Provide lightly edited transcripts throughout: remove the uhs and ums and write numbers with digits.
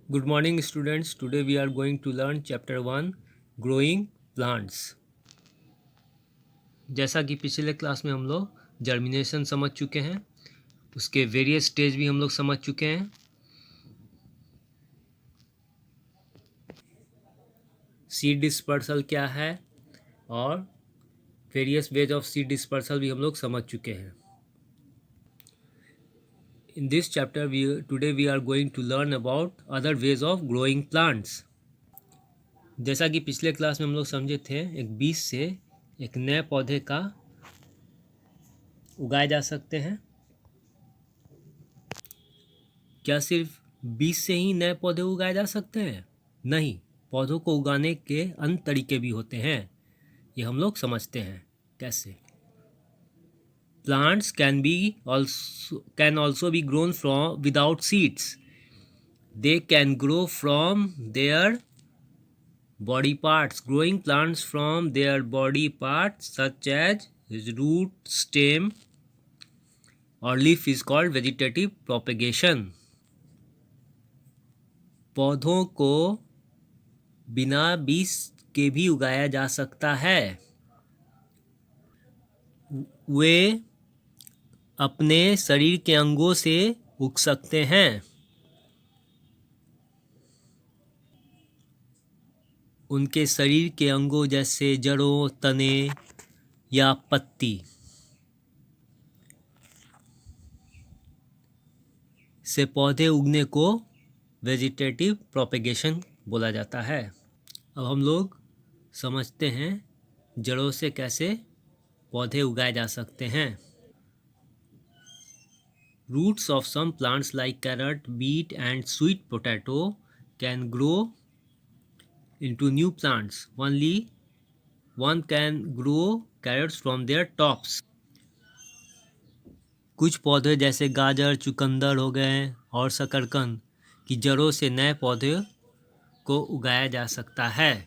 Good morning students. Today we are going to learn chapter 1 growing plants. जैसा कि पिछले class में हम लोग जर्मिनेशन समझ चुके हैं, उसके वेरियस स्टेज भी हम लोग समझ चुके हैं। सीड डिस्पर्सल क्या है और various ways of seed dispersal भी हम लोग समझ चुके हैं। In this chapter today we are going to learn about other ways of growing plants. जैसा कि पिछले क्लास में हम लोग समझे थे, एक बीज से एक नए पौधे का उगाए जा सकते हैं। क्या सिर्फ बीज से ही नए पौधे उगाए जा सकते हैं? नहीं, पौधों को उगाने के अन्य तरीके भी होते हैं। ये हम लोग समझते हैं कैसे। Plants can also be grown from without seeds. They can grow from their body parts. Growing plants from their body parts such as root, stem or leaf is called vegetative propagation. पौधों को बिना बीज के भी उगाया जा सकता है। वे अपने शरीर के अंगों से उग सकते हैं। उनके शरीर के अंगों जैसे जड़ों, तने या पत्ती से पौधे उगने को वेजिटेटिव प्रोपेगेशन बोला जाता है। अब हम लोग समझते हैं जड़ों से कैसे पौधे उगाए जा सकते हैं। Roots of some plants like carrot, beet and sweet potato can grow into new plants. Only one can grow carrots from their tops. कुछ पौधे जैसे गाजर, चुकंदर हो गए और शकरकंद की जड़ों से नए पौधे को उगाया जा सकता है।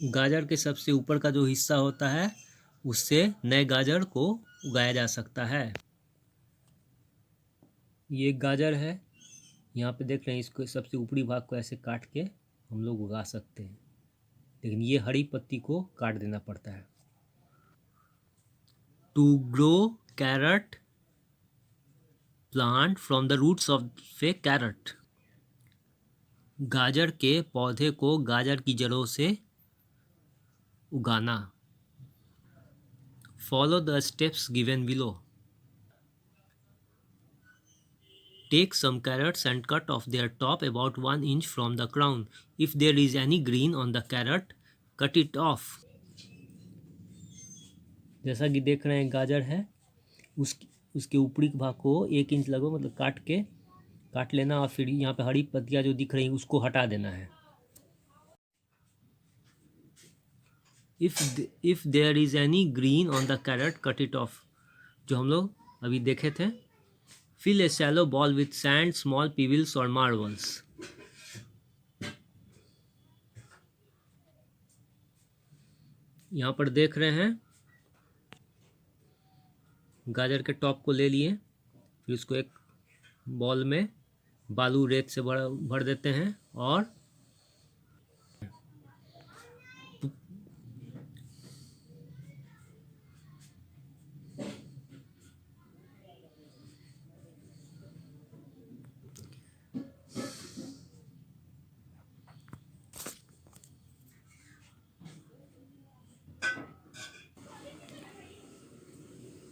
गाजर के सबसे ऊपर का जो हिस्सा होता है उससे नए गाजर को उगाया जा सकता है। ये एक गाजर है, यहाँ पे देख रहे हैं। इसको सबसे ऊपरी भाग को ऐसे काट के हम लोग उगा सकते हैं, लेकिन ये हरी पत्ती को काट देना पड़ता है। To grow carrot plant from the roots of a carrot. गाजर के पौधे को गाजर की जड़ों से उगाना। Follow the steps given below. Take some carrots and cut off their top about 1 inch from the crown. If there is any green on the carrot, cut it off. जैसा कि देख रहे हैं गाजर है, उसके ऊपरी भाग को 1 इंच लगभग मतलब काट लेना और फिर यहाँ पे हरी पत्तियाँ जो दिख रही हैं उसको हटा देना है। If there is any green on the carrot, cut it off. जो हम लोग अभी देखे थे। Fill a shallow ball with sand, small pebbles or marbles. यहाँ पर देख रहे हैं गाजर के टॉप को ले लिए, फिर उसको एक बॉल में बालू रेत से भर देते हैं और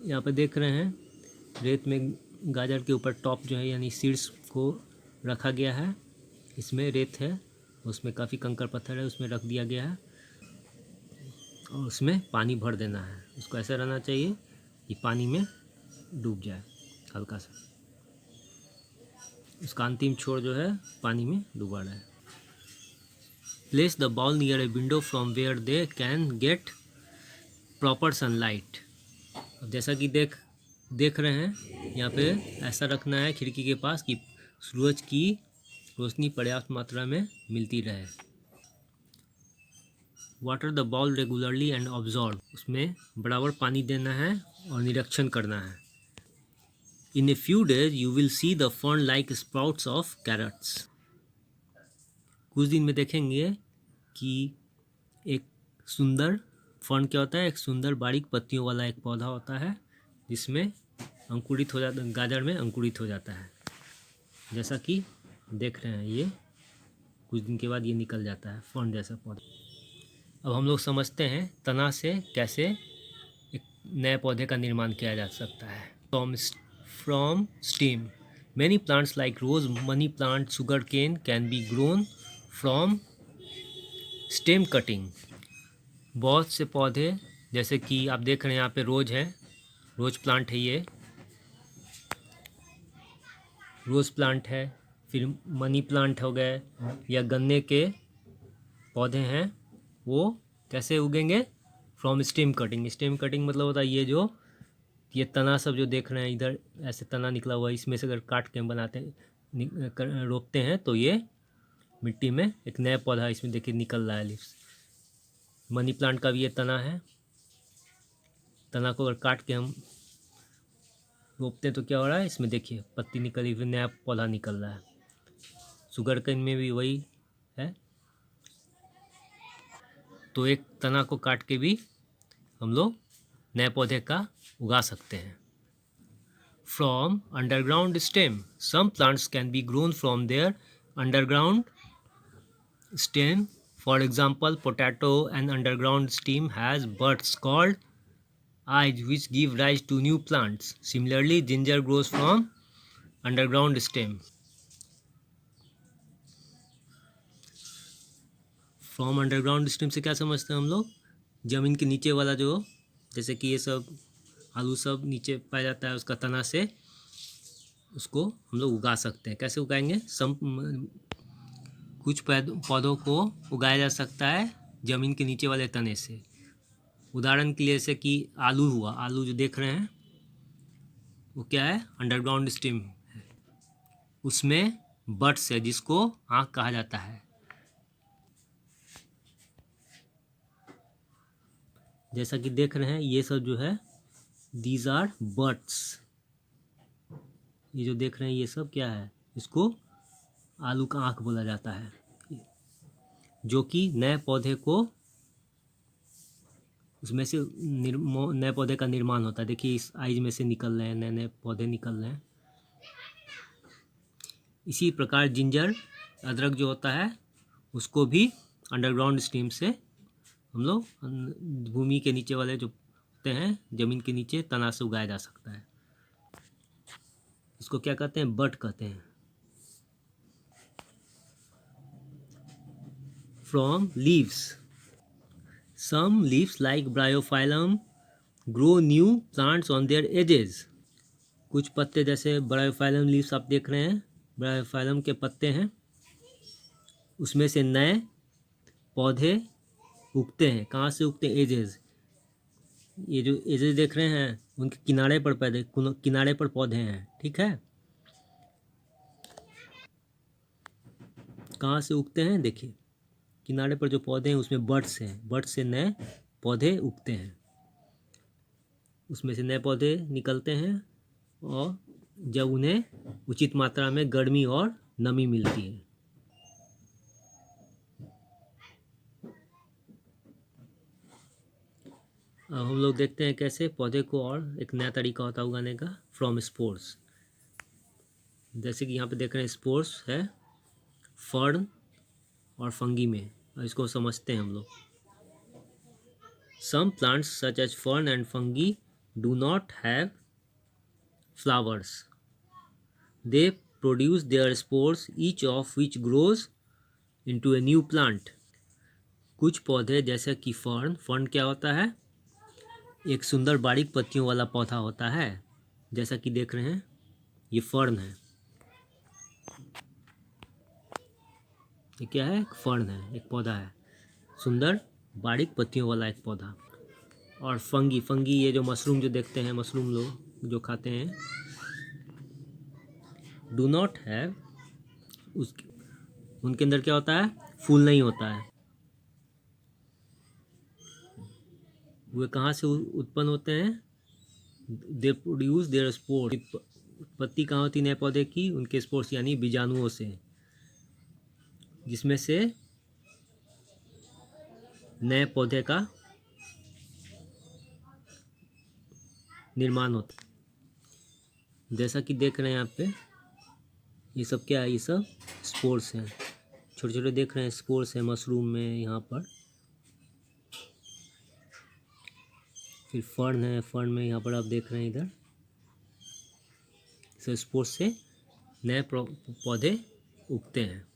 यहाँ पे देख रहे हैं रेत में गाजर के ऊपर टॉप जो है यानी सीड्स को रखा गया है। इसमें रेत है, उसमें काफ़ी कंकड़ पत्थर है, उसमें रख दिया गया है और उसमें पानी भर देना है। उसको ऐसा रहना चाहिए कि पानी में डूब जाए हल्का सा। उसका अंतिम छोर जो है पानी में डूबा रहा है। Place the ball near a window from where they can get proper sunlight. जैसा कि देख रहे हैं यहाँ पे ऐसा रखना है खिड़की के पास कि सूरज की रोशनी पर्याप्त मात्रा में मिलती रहे। Water the ball regularly and observe. उसमें बराबर पानी देना है और निरीक्षण करना है। In a few days you will see the fern like sprouts of carrots. कुछ दिन में देखेंगे कि एक सुंदर फर्न क्या होता है, एक सुंदर बारीक पत्तियों वाला एक पौधा होता है जिसमें अंकुरित हो जाता, गाजर में अंकुरित हो जाता है। जैसा कि देख रहे हैं, ये कुछ दिन के बाद ये निकल जाता है फर्न जैसा पौधा। अब हम लोग समझते हैं तना से कैसे एक नए पौधे का निर्माण किया जा सकता है। From stem many plants like rose, money plant, sugar cane can be grown from stem cutting. बहुत से पौधे जैसे कि आप देख रहे हैं यहाँ पे रोज है, रोज प्लांट है, ये रोज प्लांट है। फिर मनी प्लांट हो गए या गन्ने के पौधे हैं, वो कैसे उगेंगे? From stem cutting. Stem cutting मतलब होता है ये तना सब जो देख रहे हैं इधर ऐसे तना निकला हुआ है, इसमें से अगर काट के हम बनाते हैं, रोपते हैं तो ये मिट्टी में एक नया पौधा इसमें देखिए निकल रहा है लिप्स। मनी प्लांट का भी ये तना है, तना को अगर काट के हम रोपते हैं तो क्या हो रहा है, इसमें देखिए पत्ती निकली, फिर नया पौधा निकल रहा है। शुगर केन में भी वही है। तो एक तना को काट के भी हम लोग नए पौधे का उगा सकते हैं। From underground stem some plants can be grown from their underground stem. For example potato and underground stem has buds called eyes which give rise to new plants. Similarly, ginger grows from underground stem. From underground stem से क्या समझते हैं हम लोग? ज़मीन के नीचे वाला जो, जैसे कि ये सब आलू सब नीचे पाया जाता है, उसका तना से उसको हम लोग उगा सकते हैं। कैसे उगाएंगे? कुछ पौधों को उगाया जा सकता है ज़मीन के नीचे वाले तने से। उदाहरण के लिए जैसे कि आलू हुआ, आलू जो देख रहे हैं वो क्या है? अंडरग्राउंड स्टेम है, उसमें बड्स है जिसको आँख कहा जाता है। जैसा कि देख रहे हैं ये सब जो है दीज आर बड्स। ये जो देख रहे हैं ये सब क्या है? इसको आलू का आँख बोला जाता है, जो कि नए पौधे को उसमें से नए पौधे का निर्माण होता है। देखिए इस आइज में से निकल रहे हैं, नए नए पौधे निकल रहे हैं। इसी प्रकार जिंजर अदरक जो होता है उसको भी अंडरग्राउंड स्टीम से हम लोग भूमि के नीचे वाले जो होते हैं ज़मीन के नीचे तना से उगाया जा सकता है। इसको क्या कहते हैं? बड कहते हैं। From leaves some leaves like bryophyllum grow new plants on their edges. कुछ पत्ते जैसे ब्रायोफाइलम लीव्स आप देख रहे हैं, ब्रायोफाइलम के पत्ते हैं, उसमें से नए पौधे उगते हैं। कहाँ से उगते हैं? एजेस। ये जो एजेस देख रहे हैं उनके किनारे पर किनारे पर पौधे हैं, ठीक है। कहाँ से उगते हैं? देखिए किनारे पर जो पौधे हैं उसमें बड्स हैं, बड्स से नए पौधे उगते हैं, उसमें से नए पौधे निकलते हैं और जब उन्हें उचित मात्रा में गर्मी और नमी मिलती है। अब हम लोग देखते हैं कैसे पौधे को और एक नया तरीका होता है उगाने का, फ्रॉम स्पोर्स। जैसे कि यहाँ पे देख रहे हैं स्पोर्स है फर्न और फंगी में, और इसको समझते हैं हम लोग। Some plants such as fern and fungi do not have flowers, they produce their spores each of which grows into a new plant. कुछ पौधे जैसे कि फर्न क्या होता है? एक सुंदर बारीक पत्तियों वाला पौधा होता है। जैसा कि देख रहे हैं ये फर्न है, ये क्या है? एक फर्न है, एक पौधा है, सुंदर बारीक पत्तियों वाला एक पौधा। और फंगी ये जो मशरूम जो देखते हैं, मशरूम लोग जो खाते हैं, डू नॉट हैव, उनके अंदर क्या होता है? फूल नहीं होता है। वे कहाँ से उत्पन्न होते हैं? दे प्रोड्यूस देयर स्पोर, उत्पत्ति कहाँ होती है नए पौधे की? उनके स्पोर्स यानी बीजाणुओं से, जिसमें से नए पौधे का निर्माण होता है। जैसा कि देख रहे हैं यहाँ पे, ये सब क्या है? ये सब स्पोर्स हैं, छोटे छोटे देख रहे हैं स्पोर्स हैं मशरूम में यहाँ पर। फिर फर्न है, फर्न में यहाँ पर आप देख रहे हैं इधर, सब स्पोर्स से नए पौधे उगते हैं।